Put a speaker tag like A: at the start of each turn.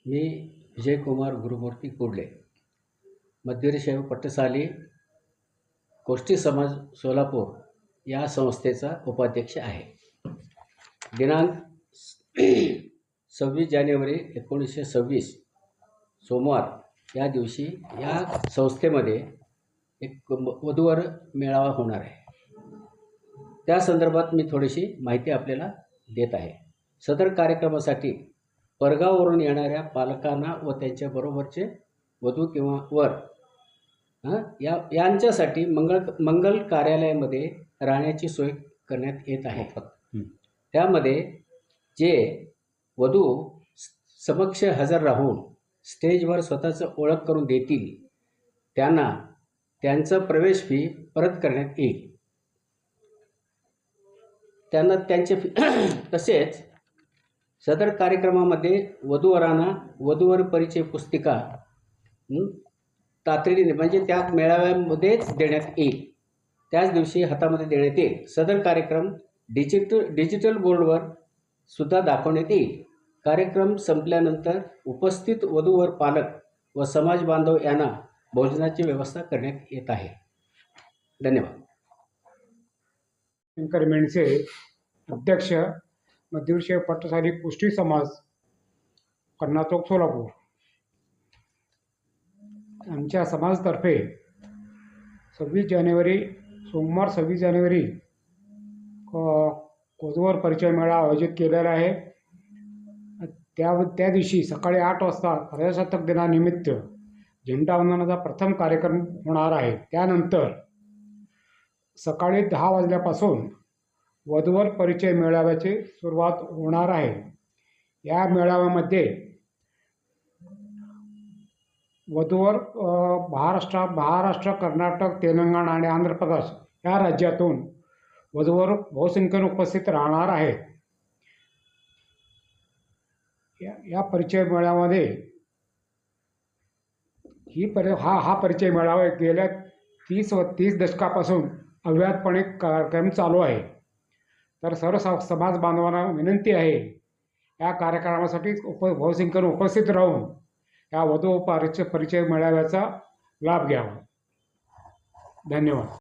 A: मी विजयकुमार गुरुमूर्ती कुडले, मध्यवीर पट्टसाली गोष्टी समाज सोलापूर या संस्थेचा उपाध्यक्ष आहे। दिनांक 26 जानेवारी 1926 सोमवार या दिवशी या संस्थेमध्ये एक वधूवर मेळावा होणार आहे। त्या संदर्भात मी थोडीशी माहिती आपल्याला देत आहे। सदर कार्यक्रमासाठी परगावावरून येणाऱ्या पालकांना व त्यांच्या बरोबरचे वधू किंवा वर यांच्यासाठी मंगल कार्यालयामध्ये राहण्याची सोय करण्यात येत आहे। त्यामध्ये जे वधू समक्ष हजर राहून स्टेजवर स्वतःचं ओळख करून देतील त्यांना त्यांचं प्रवेश फी परत करण्यात येईल। त्यांना त्यांचे तसेच सदर कार्यक्रमामध्ये वधूवरांना वधूवर परिचय पुस्तिका तातडीने म्हणजे त्या मेळाव्यामध्येच देण्यात येईल, त्याच दिवशी हातामध्ये देण्यात येईल। सदर कार्यक्रम डिजिटल बोर्डवर सुद्धा दाखवण्यात येईल। कार्यक्रम संपल्यानंतर उपस्थित वधूवर पालक व समाज बांधव यांना भोजनाची व्यवस्था करण्यात येत आहे। धन्यवाद।
B: शंकर मेंढसे, अध्यक्ष, मध्यवीर पट्टसाली गोष्टी समाज, कर्नाटक, सोलापूर। आमच्या समाजातर्फे 26 जानेवारी सोमवार 26 जानेवारी वधूवर परिचय मेळावा आयोजित केलेला आहे। त्या दिवशी सकाळी 8 वाजता प्रजासत्ताक दिनानिमित्त झेंडावंदनाचा प्रथम कार्यक्रम होणार आहे। त्यानंतर सकाळी 10 वाजल्यापासून वधूवर परिचय मेळाव्याची सुरुवात होणार आहे। या मेळाव्यामध्ये वधूवर महाराष्ट्र, कर्नाटक, तेलंगणा आणि आंध्र प्रदेश या राज्यातून वधूवर बहुसंख्येने उपस्थित राहणार आहेत। या परिचय मेळाव्यामध्ये हा परिचय मेळावा गेल्या 30 दशकापासून अव्याहतपणे कार्यक्रम चालू आहे। तर सर्व समाज बांधवांना विनंती आहे या कार्यक्रमासाठी बहुसंख्येने उपस्थित राहून या वधू परिचय मेळाव्याचा लाभ घ्यावा। धन्यवाद।